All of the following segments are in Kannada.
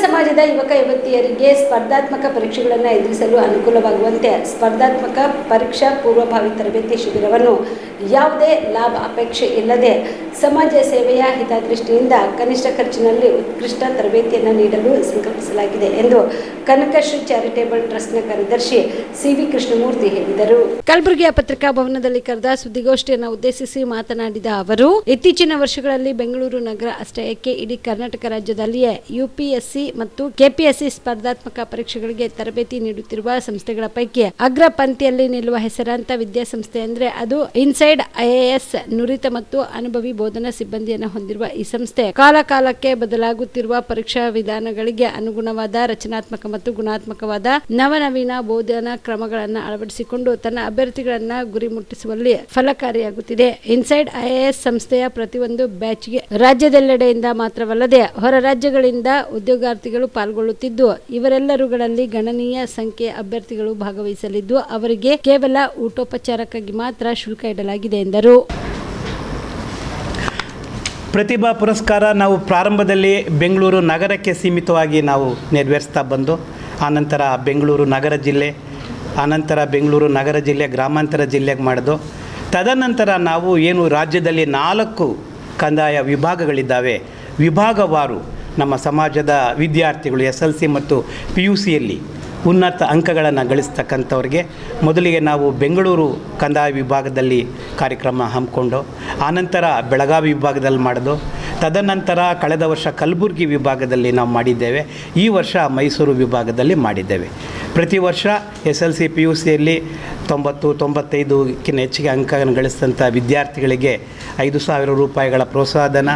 ಸಮಾಜದ ಯುವಕ ಯುವತಿಯರಿಗೆ ಸ್ಪರ್ಧಾತ್ಮಕ ಪರೀಕ್ಷೆಗಳನ್ನು ಎದುರಿಸಲು ಅನುಕೂಲವಾಗುವಂತೆ ಸ್ಪರ್ಧಾತ್ಮಕ ಪರೀಕ್ಷಾ ಪೂರ್ವಭಾವಿ ತರಬೇತಿ ಶಿಬಿರವನ್ನು ಯಾವುದೇ ಲಾಭ ಅಪೇಕ್ಷೆ ಇಲ್ಲದೆ ಸಮಾಜ ಸೇವೆಯ ಹಿತದೃಷ್ಟಿಯಿಂದ ಕನಿಷ್ಠ ಖರ್ಚಿನಲ್ಲಿ ಉತ್ಕೃಷ್ಟ ತರಬೇತಿಯನ್ನು ನೀಡಲು ಸಂಕಲ್ಪಿಸಲಾಗಿದೆ ಎಂದು ಕನಕಶ್ರೀ ಚಾರಿಟೇಬಲ್ ಟ್ರಸ್ಟ್ನ ಕಾರ್ಯದರ್ಶಿ ಸಿ.ವಿ. ಕೃಷ್ಣಮೂರ್ತಿ ಹೇಳಿದರು. ಕಲಬುರಗಿಯ ಪತ್ರಿಕಾ ಭವನದಲ್ಲಿ ಕರೆದ ಸುದ್ದಿಗೋಷ್ಠಿಯನ್ನು ಉದ್ದೇಶಿಸಿ ಮಾತನಾಡಿದ ಅವರು, ಇತ್ತೀಚಿನ ವರ್ಷಗಳಲ್ಲಿ ಬೆಂಗಳೂರು ನಗರ ಅಷ್ಟೇ ಏಕೆ ಇಡೀ ಕರ್ನಾಟಕ ರಾಜ್ಯದಲ್ಲಿಯೇ ಯುಪಿಎಸ್ಸಿ ಮತ್ತು ಕೆಪಿಎಸ್ಸಿ ಸ್ಪರ್ಧಾತ್ಮಕ ಪರೀಕ್ಷೆಗಳಿಗೆ ತರಬೇತಿ ನೀಡುತ್ತಿರುವ ಸಂಸ್ಥೆಗಳ ಪೈಕಿ ಅಗ್ರ ಪಂಕ್ತಿಯಲ್ಲಿ ನಿಲ್ಲುವ ಹೆಸರಾಂತ ವಿದ್ಯಾಸಂಸ್ಥೆ ಅಂದರೆ ಅದು ಇನ್ಸೈಡ್ ಐಎಎಸ್ ನುರಿತ ಮತ್ತು ಅನುಭವಿ ಬೋಧನಾ ಸಿಬ್ಬಂದಿಯನ್ನು ಹೊಂದಿರುವ ಈ ಸಂಸ್ಥೆ ಕಾಲಕಾಲಕ್ಕೆ ಬದಲಾಗುತ್ತಿರುವ ಪರೀಕ್ಷಾ ವಿಧಾನಗಳಿಗೆ ಅನುಗುಣವಾದ ರಚನಾತ್ಮಕ ಮತ್ತು ಗುಣಾತ್ಮಕವಾದ ನವನವೀನ ಬೋಧನಾ ಕ್ರಮಗಳನ್ನು ಅಳವಡಿಸಿಕೊಂಡು ತನ್ನ ಅಭ್ಯರ್ಥಿಗಳನ್ನ ಗುರಿ ಮುಟ್ಟಿಸುವಲ್ಲಿ ಫಲಕಾರಿಯಾಗುತ್ತಿದೆ. ಇನ್ಸೈಡ್ ಐಎಎಸ್ ಸಂಸ್ಥೆಯ ಪ್ರತಿಯೊಂದು ಬ್ಯಾಚ್ಗೆ ರಾಜ್ಯದೆಲ್ಲೆಡೆಯಿಂದ ಮಾತ್ರವಲ್ಲದೆ ಹೊರ ರಾಜ್ಯಗಳಿಂದ ಉದ್ಯೋಗಾರ್ಥಿಗಳು ಪಾಲ್ಗೊಳ್ಳುತ್ತಿದ್ದು, ಇವರೆಲ್ಲರುಗಳಲ್ಲಿ ಗಣನೀಯ ಸಂಖ್ಯೆಯ ಅಭ್ಯರ್ಥಿಗಳು ಭಾಗವಹಿಸಲಿದ್ದು, ಅವರಿಗೆ ಕೇವಲ ಊಟೋಪಚಾರಕ್ಕಾಗಿ ಮಾತ್ರ ಶುಲ್ಕ ಇಡಲಾಗಿದೆ ಎಂದರು. ಪ್ರತಿಭಾ ಪುರಸ್ಕಾರ ನಾವು ಪ್ರಾರಂಭದಲ್ಲಿ ಬೆಂಗಳೂರು ನಗರಕ್ಕೆ ಸೀಮಿತವಾಗಿ ನಾವು ನೆರವೇರಿಸ್ತಾ ಬಂದು, ಆನಂತರ ಬೆಂಗಳೂರು ನಗರ ಜಿಲ್ಲೆ, ಆನಂತರ ಬೆಂಗಳೂರು ನಗರ ಜಿಲ್ಲೆ ಗ್ರಾಮಾಂತರ ಜಿಲ್ಲೆಗೆ ಮಾಡೋದು. ತದನಂತರ ನಾವು ಏನು ರಾಜ್ಯದಲ್ಲಿ 4 ಕಂದಾಯ ವಿಭಾಗಗಳಿದ್ದಾವೆ, ವಿಭಾಗವಾರು ನಮ್ಮ ಸಮಾಜದ ವಿದ್ಯಾರ್ಥಿಗಳು SLC ಮತ್ತು PUCಯಲ್ಲಿ ಉನ್ನತ ಅಂಕಗಳನ್ನು ಗಳಿಸ್ತಕ್ಕಂಥವ್ರಿಗೆ ಮೊದಲಿಗೆ ನಾವು ಬೆಂಗಳೂರು ಕಂದಾಯ ವಿಭಾಗದಲ್ಲಿ ಕಾರ್ಯಕ್ರಮ ಹಮ್ಮಿಕೊಂಡು, ಆನಂತರ ಬೆಳಗಾವಿ ವಿಭಾಗದಲ್ಲಿ ಮಾಡೋದು. ತದನಂತರ ಕಳೆದ ವರ್ಷ ಕಲಬುರಗಿ ವಿಭಾಗದಲ್ಲಿ ನಾವು ಮಾಡಿದ್ದೇವೆ. ಈ ವರ್ಷ ಮೈಸೂರು ವಿಭಾಗದಲ್ಲಿ ಮಾಡಿದ್ದೇವೆ. ಪ್ರತಿ ವರ್ಷ SLC PUCಯಲ್ಲಿ 90-95ಕ್ಕಿಂತ ಹೆಚ್ಚಿಗೆ ಅಂಕಗಳನ್ನು ಗಳಿಸಿದಂಥ ವಿದ್ಯಾರ್ಥಿಗಳಿಗೆ 5,000 ರೂಪಾಯಿಗಳ ಪ್ರೋತ್ಸಾಹಧನ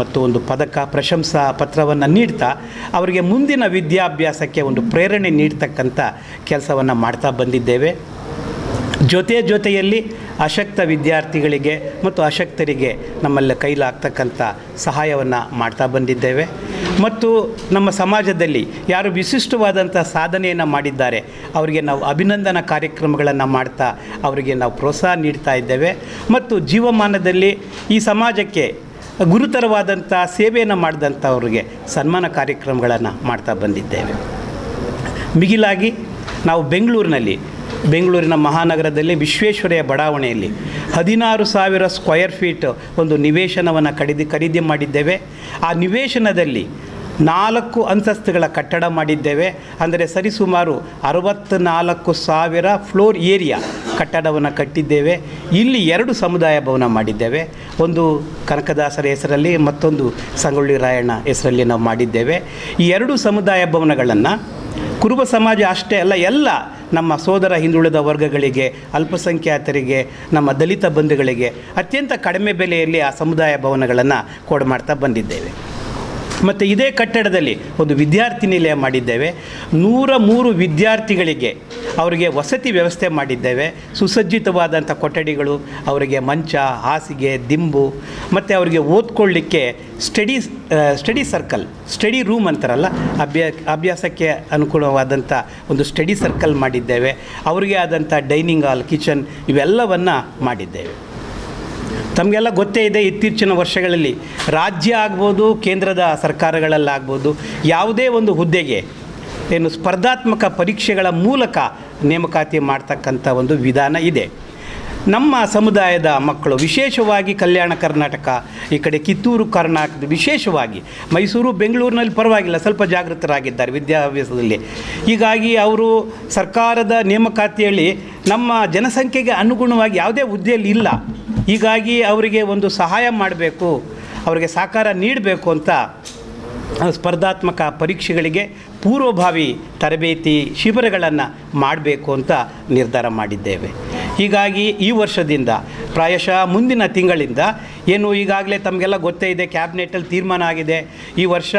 ಮತ್ತು ಒಂದು ಪದಕ ಪ್ರಶಂಸಾ ಪತ್ರವನ್ನು ನೀಡ್ತಾ ಅವರಿಗೆ ಮುಂದಿನ ವಿದ್ಯಾಭ್ಯಾಸಕ್ಕೆ ಒಂದು ಪ್ರೇರಣೆ ನೀಡ್ತಕ್ಕಂಥ ಕೆಲಸವನ್ನು ಮಾಡ್ತಾ ಬಂದಿದ್ದೇವೆ. ಜೊತೆಯಲ್ಲಿ ಅಶಕ್ತ ವಿದ್ಯಾರ್ಥಿಗಳಿಗೆ ಮತ್ತು ಅಶಕ್ತರಿಗೆ ನಮ್ಮಲ್ಲಿ ಕೈಲಾಗ್ತಕ್ಕಂಥ ಸಹಾಯವನ್ನು ಮಾಡ್ತಾ ಬಂದಿದ್ದೇವೆ. ಮತ್ತು ನಮ್ಮ ಸಮಾಜದಲ್ಲಿ ಯಾರು ವಿಶಿಷ್ಟವಾದಂಥ ಸಾಧನೆಯನ್ನು ಮಾಡಿದ್ದಾರೆ ಅವರಿಗೆ ನಾವು ಅಭಿನಂದನಾ ಕಾರ್ಯಕ್ರಮಗಳನ್ನು ಮಾಡ್ತಾ ಅವರಿಗೆ ನಾವು ಪ್ರೋತ್ಸಾಹ ನೀಡ್ತಾ ಇದ್ದೇವೆ. ಮತ್ತು ಜೀವಮಾನದಲ್ಲಿ ಈ ಸಮಾಜಕ್ಕೆ ಗುರುತರವಾದಂಥ ಸೇವೆಯನ್ನು ಮಾಡಿದಂಥವ್ರಿಗೆ ಸನ್ಮಾನ ಕಾರ್ಯಕ್ರಮಗಳನ್ನು ಮಾಡ್ತಾ ಬಂದಿದ್ದೇವೆ. ಮಿಗಿಲಾಗಿ ನಾವು ಬೆಂಗಳೂರಿನ ಮಹಾನಗರದಲ್ಲಿ ವಿಶ್ವೇಶ್ವರಯ್ಯ ಬಡಾವಣೆಯಲ್ಲಿ 16,000 ಸ್ಕ್ವಯರ್ ಫೀಟ್ ಒಂದು ನಿವೇಶನವನ್ನು ಖರೀದಿ ಮಾಡಿದ್ದೇವೆ. ಆ ನಿವೇಶನದಲ್ಲಿ 4 ಅಂತಸ್ತುಗಳ ಕಟ್ಟಡ ಮಾಡಿದ್ದೇವೆ. ಅಂದರೆ ಸರಿಸುಮಾರು 64,000 ಫ್ಲೋರ್ ಏರಿಯಾ ಕಟ್ಟಡವನ್ನು ಕಟ್ಟಿದ್ದೇವೆ. ಇಲ್ಲಿ 2 ಸಮುದಾಯ ಭವನ ಮಾಡಿದ್ದೇವೆ. ಒಂದು ಕನಕದಾಸರ ಹೆಸರಲ್ಲಿ, ಮತ್ತೊಂದು ಸಂಗೊಳ್ಳಿ ರಾಯಣ್ಣ ಹೆಸರಲ್ಲಿ ನಾವು ಮಾಡಿದ್ದೇವೆ. ಈ 2 ಸಮುದಾಯ ಭವನಗಳನ್ನು ಕುರುಬ ಸಮಾಜ ಅಷ್ಟೇ ಅಲ್ಲ, ಎಲ್ಲ ನಮ್ಮ ಸೋದರ ಹಿಂದುಳಿದ ವರ್ಗಗಳಿಗೆ, ಅಲ್ಪಸಂಖ್ಯಾತರಿಗೆ, ನಮ್ಮ ದಲಿತ ಬಂಧುಗಳಿಗೆ ಅತ್ಯಂತ ಕಡಿಮೆ ಬೆಲೆಯಲ್ಲಿ ಆ ಸಮುದಾಯ ಭವನಗಳನ್ನು ಕೊಡ್ಮಾಡ್ತಾ ಬಂದಿದ್ದೇವೆ. ಮತ್ತು ಇದೇ ಕಟ್ಟಡದಲ್ಲಿ ಒಂದು ವಿದ್ಯಾರ್ಥಿ ನಿಲಯ ಮಾಡಿದ್ದೇವೆ. 103 ವಿದ್ಯಾರ್ಥಿಗಳಿಗೆ ಅವರಿಗೆ ವಸತಿ ವ್ಯವಸ್ಥೆ ಮಾಡಿದ್ದೇವೆ. ಸುಸಜ್ಜಿತವಾದಂಥ ಕೊಠಡಿಗಳು, ಅವರಿಗೆ ಮಂಚ, ಹಾಸಿಗೆ, ದಿಂಬು, ಮತ್ತು ಅವರಿಗೆ ಓದ್ಕೊಳ್ಳಿಕ್ಕೆ ಸ್ಟಡಿ ಸರ್ಕಲ್, ಸ್ಟಡಿ ರೂಮ್ ಅಂತಾರಲ್ಲ, ಅಭ್ಯಾಸಕ್ಕೆ ಅನುಕೂಲವಾದಂಥ ಒಂದು ಸ್ಟಡಿ ಸರ್ಕಲ್ ಮಾಡಿದ್ದೇವೆ. ಅವರಿಗೆ ಆದಂಥ ಡೈನಿಂಗ್ ಹಾಲ್, ಕಿಚನ್ ಇವೆಲ್ಲವನ್ನು ಮಾಡಿದ್ದೇವೆ. ತಮಗೆಲ್ಲ ಗೊತ್ತೇ ಇದೆ, ಇತ್ತೀಚಿನ ವರ್ಷಗಳಲ್ಲಿ ರಾಜ್ಯ ಆಗ್ಬೋದು, ಕೇಂದ್ರದ ಸರ್ಕಾರಗಳಲ್ಲಾಗ್ಬೋದು, ಯಾವುದೇ ಒಂದು ಹುದ್ದೆಗೆ ಏನು ಸ್ಪರ್ಧಾತ್ಮಕ ಪರೀಕ್ಷೆಗಳ ಮೂಲಕ ನೇಮಕಾತಿ ಮಾಡ್ತಕ್ಕಂಥ ಒಂದು ವಿಧಾನ ಇದೆ. ನಮ್ಮ ಸಮುದಾಯದ ಮಕ್ಕಳು ವಿಶೇಷವಾಗಿ ಕಲ್ಯಾಣ ಕರ್ನಾಟಕ, ಈ ಕಡೆ ಕಿತ್ತೂರು ಕರ್ನಾಟಕದ, ವಿಶೇಷವಾಗಿ ಮೈಸೂರು ಬೆಂಗಳೂರಿನಲ್ಲಿ ಪರವಾಗಿಲ್ಲ, ಸ್ವಲ್ಪ ಜಾಗೃತರಾಗಿದ್ದಾರೆ ವಿದ್ಯಾಭ್ಯಾಸದಲ್ಲಿ. ಹೀಗಾಗಿ ಅವರು ಸರ್ಕಾರದ ನೇಮಕಾತಿಯಲ್ಲಿ ನಮ್ಮ ಜನಸಂಖ್ಯೆಗೆ ಅನುಗುಣವಾಗಿ ಯಾವುದೇ ಹುದ್ದೆಯಲ್ಲಿ ಇಲ್ಲ. ಹೀಗಾಗಿ ಅವರಿಗೆ ಒಂದು ಸಹಾಯ ಮಾಡಬೇಕು, ಅವರಿಗೆ ಸಹಕಾರ ನೀಡಬೇಕು ಅಂತ ಸ್ಪರ್ಧಾತ್ಮಕ ಪರೀಕ್ಷೆಗಳಿಗೆ ಪೂರ್ವಭಾವಿ ತರಬೇತಿ ಶಿಬಿರಗಳನ್ನು ಮಾಡಬೇಕು ಅಂತ ನಿರ್ಧಾರ ಮಾಡಿದ್ದೇವೆ. ಹೀಗಾಗಿ ಈ ವರ್ಷದಿಂದ ಪ್ರಾಯಶಃ ಮುಂದಿನ ತಿಂಗಳಿಂದ ಏನು ಈಗಾಗಲೇ ತಮಗೆಲ್ಲ ಗೊತ್ತೇ ಇದೆ, ಕ್ಯಾಬಿನೆಟಲ್ಲಿ ತೀರ್ಮಾನ ಆಗಿದೆ. ಈ ವರ್ಷ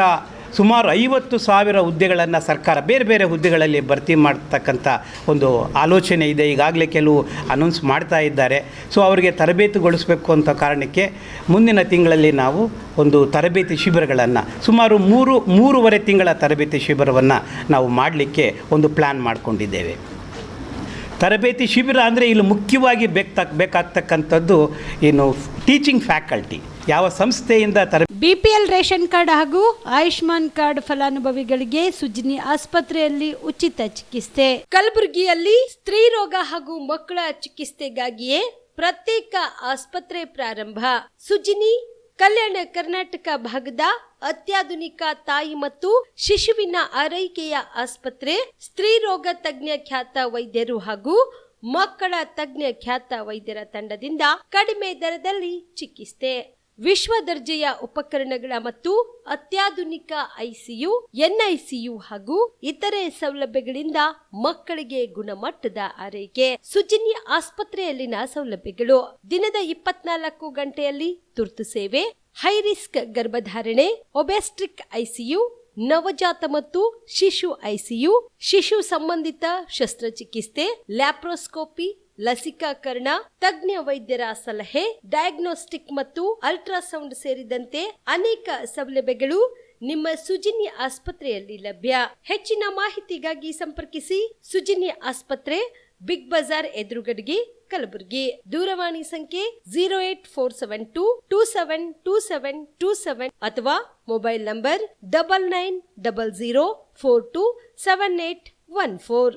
ಸುಮಾರು 50,000 ಹುದ್ದೆಗಳನ್ನು ಸರ್ಕಾರ ಬೇರೆ ಬೇರೆ ಹುದ್ದೆಗಳಲ್ಲಿ ಭರ್ತಿ ಮಾಡ್ತಕ್ಕಂಥ ಒಂದು ಆಲೋಚನೆ ಇದೆ. ಈಗಾಗಲೇ ಕೆಲವು ಅನೌನ್ಸ್ ಮಾಡ್ತಾ ಇದ್ದಾರೆ. ಸೊ ಅವರಿಗೆ ತರಬೇತಿಗೊಳಿಸಬೇಕು ಅಂತ ಕಾರಣಕ್ಕೆ ಮುಂದಿನ ತಿಂಗಳಲ್ಲಿ ನಾವು ಒಂದು ತರಬೇತಿ ಶಿಬಿರಗಳನ್ನು ಸುಮಾರು 3.5 ತಿಂಗಳ ತರಬೇತಿ ಶಿಬಿರವನ್ನು ನಾವು ಮಾಡಲಿಕ್ಕೆ ಒಂದು ಪ್ಲ್ಯಾನ್ ಮಾಡಿಕೊಂಡಿದ್ದೇವೆ. ತರಬೇತಿ ಶಿಬಿರ ಅಂದರೆ ಇಲ್ಲಿ ಮುಖ್ಯವಾಗಿ ಬೇಕಾಗ್ತಕ್ಕಂಥದ್ದು ಏನು ಟೀಚಿಂಗ್ ಫ್ಯಾಕಲ್ಟಿ. ಯಾವ ಸಂಸ್ಥೆಯಿಂದ ಬಿಪಿಎಲ್ ರೇಷನ್ ಕಾರ್ಡ್ ಹಾಗೂ ಆಯುಷ್ಮಾನ್ ಕಾರ್ಡ್ ಫಲಾನುಭವಿಗಳಿಗೆ ಸುಜ್ನಿ ಆಸ್ಪತ್ರೆಯಲ್ಲಿ ಉಚಿತ ಚಿಕಿತ್ಸೆ. ಕಲಬುರಗಿಯಲ್ಲಿ ಸ್ತ್ರೀ ರೋಗ ಹಾಗೂ ಮಕ್ಕಳ ಚಿಕಿತ್ಸೆಗಾಗಿಯೇ ಪ್ರತ್ಯೇಕ ಆಸ್ಪತ್ರೆ ಪ್ರಾರಂಭ. ಸುಜ್ನಿ ಕಲ್ಯಾಣ ಕರ್ನಾಟಕ ಭಾಗದ ಅತ್ಯಾಧುನಿಕ ತಾಯಿ ಮತ್ತು ಶಿಶುವಿನ ಆರೈಕೆಯ ಆಸ್ಪತ್ರೆ. ಸ್ತ್ರೀ ರೋಗ ತಜ್ಞ ಖ್ಯಾತ ವೈದ್ಯರು ಹಾಗೂ ಮಕ್ಕಳ ತಜ್ಞ ಖ್ಯಾತ ವೈದ್ಯರ ತಂಡದಿಂದ ಕಡಿಮೆ ದರದಲ್ಲಿ ಚಿಕಿತ್ಸೆ, ವಿಶ್ವ ದರ್ಜೆಯ ಉಪಕರಣಗಳ ಮತ್ತು ಅತ್ಯಾಧುನಿಕ ಐಸಿಯು, ಎನ್ಐಸಿಯು ಹಾಗೂ ಇತರೆ ಸೌಲಭ್ಯಗಳಿಂದ ಮಕ್ಕಳಿಗೆ ಗುಣಮಟ್ಟದ ಆರೈಕೆ. ಸುಜ್ನಿ ಆಸ್ಪತ್ರೆಯಲ್ಲಿನ ಸೌಲಭ್ಯಗಳು: ದಿನದ 24 ಗಂಟೆಯಲ್ಲಿ ತುರ್ತು ಸೇವೆ, ಹೈ ರಿಸ್ಕ್ ಗರ್ಭಧಾರಣೆ, ಒಬೆಸ್ಟ್ರಿಕ್ ಐಸಿಯು, ನವಜಾತ ಮತ್ತು ಶಿಶು ಐಸಿಯು, ಶಿಶು ಸಂಬಂಧಿತ ಶಸ್ತ್ರಚಿಕಿತ್ಸೆ, ಲ್ಯಾಪ್ರೋಸ್ಕೋಪಿ, ಲಸಿಕಾಕರಣ, ತಜ್ಞ ವೈದ್ಯರ ಸಲಹೆ, ಡಯಾಗ್ನೋಸ್ಟಿಕ್ ಮತ್ತು ಅಲ್ಟ್ರಾಸೌಂಡ್ ಸೇರಿದಂತೆ ಅನೇಕ ಸೌಲಭ್ಯಗಳು ನಿಮ್ಮ ಸುಜ್ನಿ ಆಸ್ಪತ್ರೆಯಲ್ಲಿ ಲಭ್ಯ. ಹೆಚ್ಚಿನ ಮಾಹಿತಿಗಾಗಿ ಸಂಪರ್ಕಿಸಿ ಸುಜ್ನಿ ಆಸ್ಪತ್ರೆ, ಬಿಗ್ ಬಜಾರ್ ಎದುರುಗಡೆಗೆ, ಕಲಬುರಗಿ. ದೂರವಾಣಿ ಸಂಖ್ಯೆ 08472727227 ಅಥವಾ ಮೊಬೈಲ್ ನಂಬರ್ 9900427814.